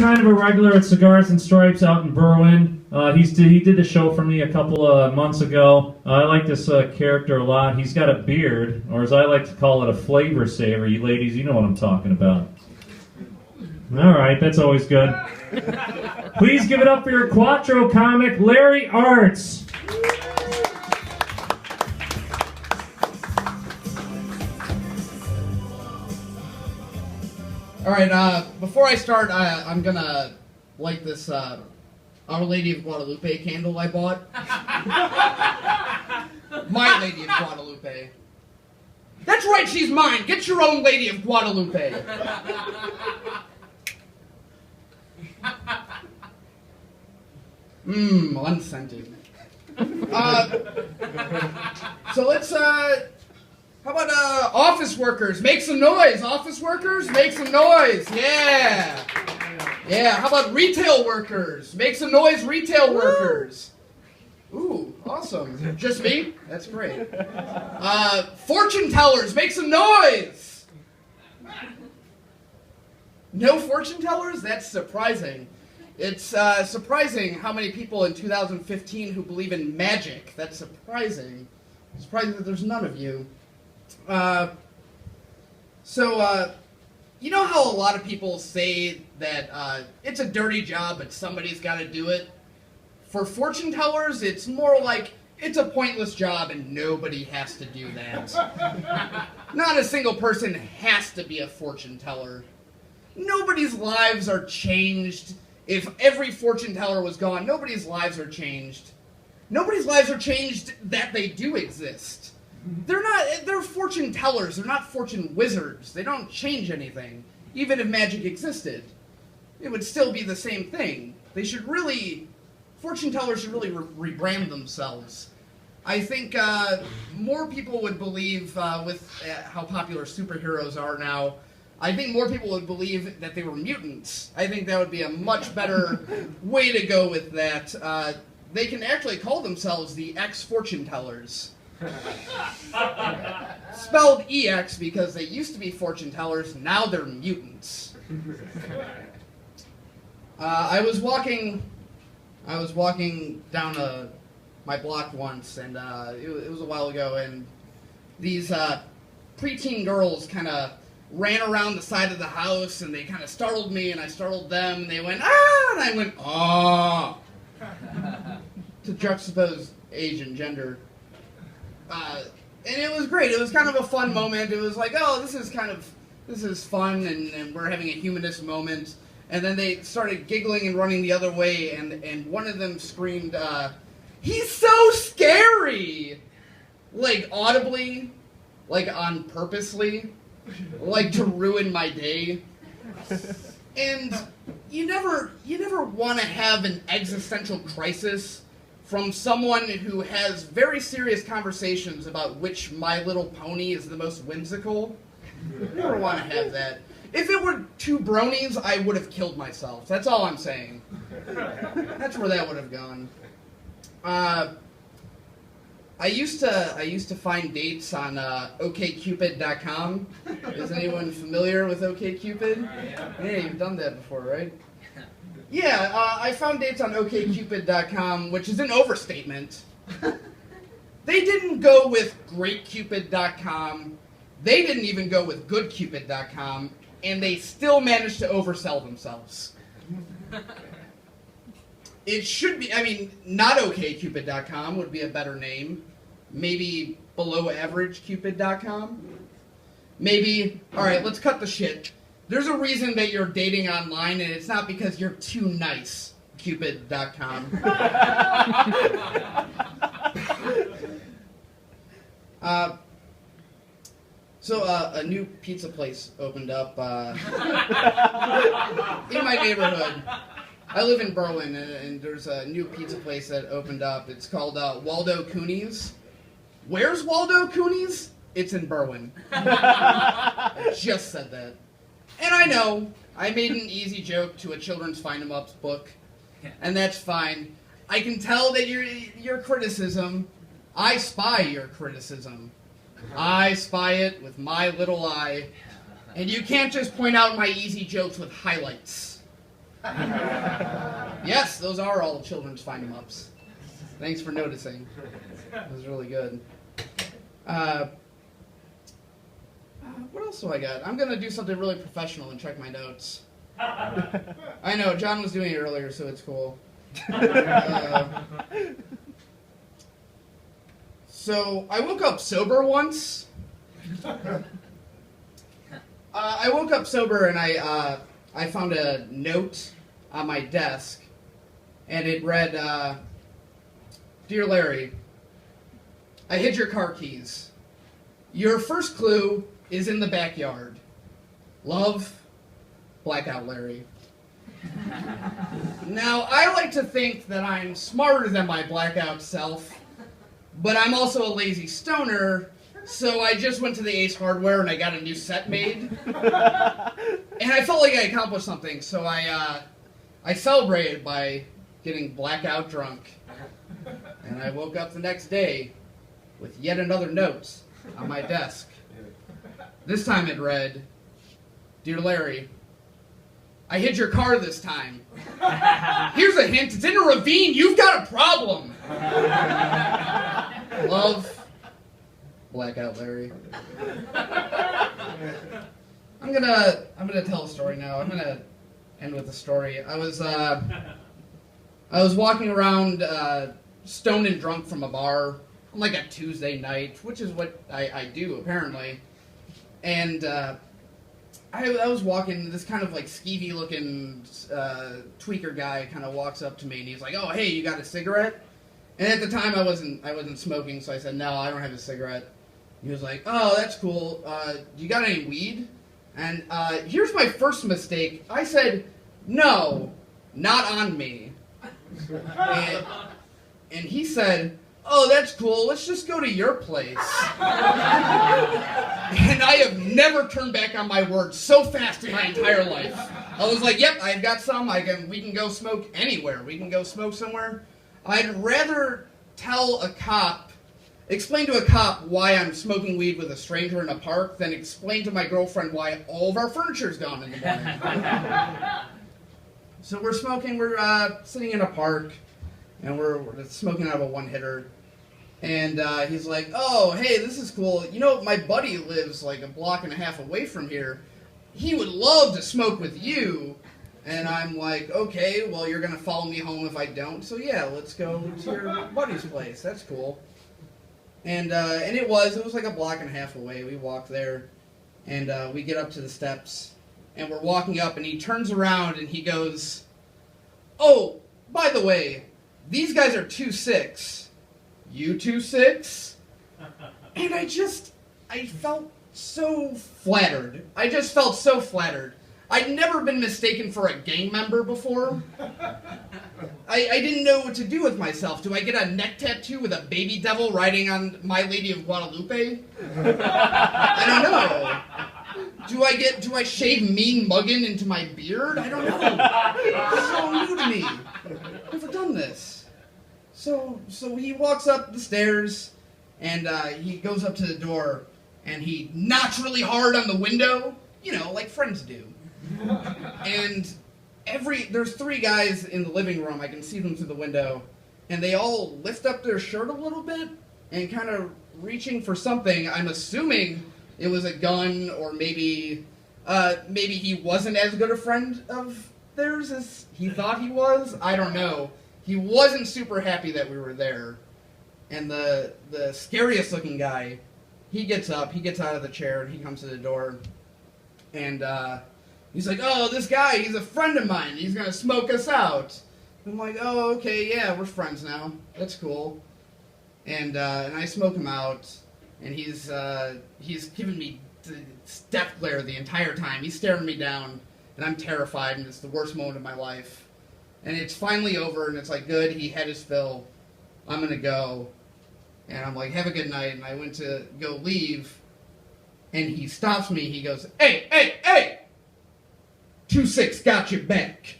kind of a regular at Cigars and Stripes out in Berwyn. He did the show for me a couple of months ago. I like this character a lot. He's got a beard, or as I like to call it, a flavor saver. You ladies, you know what I'm talking about. All right, that's always good. Please give it up for your Quattro comic, Larry Artz. All right, before I start, I'm going to light this Our Lady of Guadalupe candle I bought. My Lady of Guadalupe. That's right, she's mine. Get your own Lady of Guadalupe. Unscented. So let's, how about office workers? Make some noise. Office workers, make some noise. Yeah. Yeah, how about retail workers? Make some noise, retail workers. Ooh, awesome. Just me? That's great. Fortune tellers, make some noise. No fortune tellers? That's surprising. It's surprising how many people in 2015 who believe in magic. That's surprising. It's surprising that there's none of you. You know how a lot of people say that it's a dirty job, but somebody's got to do it? For fortune tellers, it's more like it's a pointless job and nobody has to do that. Not a single person has to be a fortune teller. Nobody's lives are changed. If every fortune teller was gone, nobody's lives are changed. Nobody's lives are changed that they do exist. They're fortune tellers. They're not fortune wizards. They don't change anything. Even if magic existed, it would still be the same thing. Fortune tellers should really rebrand themselves. I think more people would believe, with how popular superheroes are now, I think more people would believe that they were mutants. I think that would be a much better way to go with that. They can actually call themselves the ex-fortune tellers. Spelled EX because they used to be fortune tellers, now they're mutants. I was walking down my block once, and it was a while ago, and these preteen girls kind of ran around the side of the house, and they kind of startled me, and I startled them, and they went, ah, and I went, ah, to juxtapose age and gender. And it was great. It was kind of a fun moment. It was like, oh, this is fun, and we're having a humanist moment. And then they started giggling and running the other way, and one of them screamed, he's so scary! Like, audibly, like, on purposely, like, to ruin my day. And you never want to have an existential crisis from someone who has very serious conversations about which My Little Pony is the most whimsical. You never want to have that. If it were two bronies, I would have killed myself. That's all I'm saying. That's where that would have gone. I used to find dates on OkCupid.com. Is anyone familiar with OkCupid? Yeah, you've done that before, right? Yeah, I found dates on OkCupid.com, which is an overstatement. They didn't go with GreatCupid.com. They didn't even go with GoodCupid.com, and they still managed to oversell themselves. It should be, not OkCupid.com would be a better name. Maybe BelowAverageCupid.com. Maybe, alright, let's cut the shit. There's a reason that you're dating online, and it's not because you're too nice. Cupid.com. A new pizza place opened up in my neighborhood. I live in Berwyn, and there's a new pizza place that opened up. It's called Waldo Cooney's. Where's Waldo Cooney's? It's in Berwyn. I just said that. And I know, I made an easy joke to a children's find-em-ups book, and that's fine. I can tell that your criticism, I spy your criticism. I spy it with my little eye, and you can't just point out my easy jokes with highlights. Yes, those are all children's find 'em ups. Thanks for noticing. That was really good. What else do I got? I'm going to do something really professional and check my notes. I know, John was doing it earlier, so it's cool. So, I woke up sober once. I woke up sober and I found a note on my desk, and it read, Dear Larry, I hid your car keys. Your first clue is in the backyard. Love, Blackout Larry. Now, I like to think that I'm smarter than my blackout self, but I'm also a lazy stoner, so I just went to the Ace Hardware and I got a new set made. And I felt like I accomplished something, so I celebrated by getting blackout drunk. And I woke up the next day with yet another note on my desk. This time it read, Dear Larry, I hid your car this time. Here's a hint, it's in a ravine, you've got a problem. Love, Blackout Larry. I'm gonna tell a story now. I'm gonna end with a story. I was walking around stoned and drunk from a bar on like a Tuesday night, which is what I do apparently. And I was walking, this kind of like skeevy looking tweaker guy kind of walks up to me and he's like, "Oh, hey, you got a cigarette?" And at the time I wasn't smoking, so I said, "No, I don't have a cigarette." He was like, "Oh, that's cool. You got any weed?" And here's my first mistake. I said, "No, not on me." And he said, "Oh, that's cool. Let's just go to your place." And I have never turned back on my word so fast in my entire life. I was like, "Yep, I've got some. We can go smoke anywhere. We can go smoke somewhere." I'd rather explain to a cop why I'm smoking weed with a stranger in a park than explain to my girlfriend why all of our furniture's gone in the morning. So we're smoking. We're sitting in a park, and we're smoking out of a one-hitter. And he's like, "Oh, hey, this is cool. You know, my buddy lives like a block and a half away from here. He would love to smoke with you." And I'm like, "Okay, well, you're going to follow me home if I don't. So, yeah, let's go to your buddy's place. That's cool." And it was like a block and a half away. We walked there, and we get up to the steps, and we're walking up, and he turns around, and he goes, "Oh, by the way, these guys are 2'6". You 2'6"? And I felt so flattered. I just felt so flattered. I'd never been mistaken for a gang member before. I didn't know what to do with myself. Do I get a neck tattoo with a baby devil riding on My Lady of Guadalupe? I don't know. Do I shave Mean Muggin into my beard? I don't know. It's so new to me. I've never done this. So he walks up the stairs, and he goes up to the door, and he knocks really hard on the window, like friends do. And there's 3 guys in the living room, I can see them through the window, and they all lift up their shirt a little bit, and kind of reaching for something. I'm assuming it was a gun, or maybe he wasn't as good a friend of theirs as he thought he was. I don't know. He wasn't super happy that we were there. And the scariest looking guy, he gets up, he gets out of the chair, and he comes to the door. And he's like, "Oh, this guy, he's a friend of mine. He's going to smoke us out." I'm like, "Oh, okay, yeah, we're friends now. That's cool." And I smoke him out, and he's giving me the death glare the entire time. He's staring me down, and I'm terrified, and it's the worst moment of my life. And it's finally over, and it's like, good, he had his fill. I'm going to go. And I'm like, "Have a good night." And I went to go leave, and he stops me. He goes, Hey! 2'6" got your back."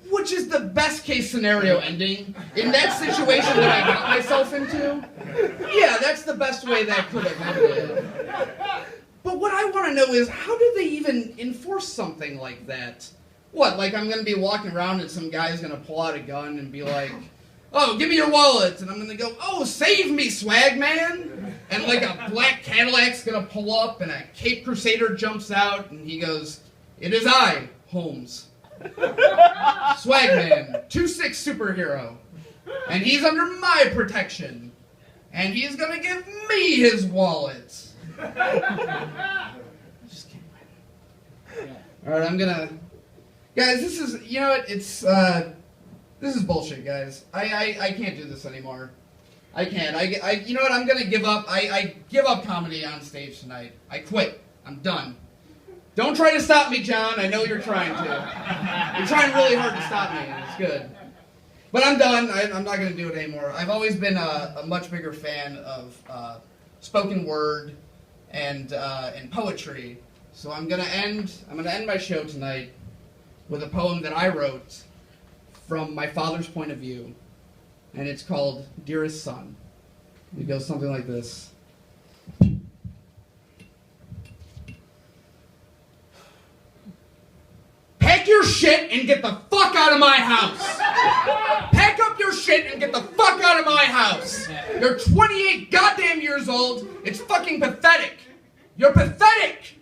Which is the best case scenario ending in that situation that I got myself into. Yeah, that's the best way that could have ended. But what I want to know is, how did they even enforce something like that? What, like I'm going to be walking around and some guy's going to pull out a gun and be like, oh, give me your wallet. And I'm going to go, oh, save me, swag man. And like a black Cadillac's going to pull up and a Cape Crusader jumps out and he goes, it is I, Holmes. Swag man, 2'6" superhero. And he's under my protection. And he's going to give me his wallet. Just can't win. Alright, I'm going to... Guys, this is, you know what, it's, this is bullshit, guys. I can't do this anymore. I can't. You know what, I'm gonna give up. I give up comedy on stage tonight. I quit. I'm done. Don't try to stop me, John. I know you're trying to. You're trying really hard to stop me, and it's good. But I'm done. I'm not gonna do it anymore. I've always been a much bigger fan of spoken word and poetry. So I'm gonna end my show tonight with a poem that I wrote from my father's point of view, and it's called Dearest Son. It goes something like this. Pack your shit and get the fuck out of my house! Pack up your shit and get the fuck out of my house! You're 28 goddamn years old, it's fucking pathetic! You're pathetic!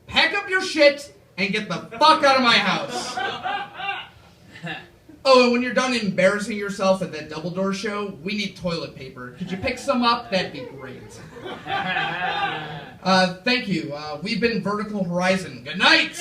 Pack up your shit and get the fuck out of my house. Oh, and when you're done embarrassing yourself at that Double Door show, we need toilet paper. Could you pick some up? That'd be great. Thank you. We've been Vertical Horizon. Good night!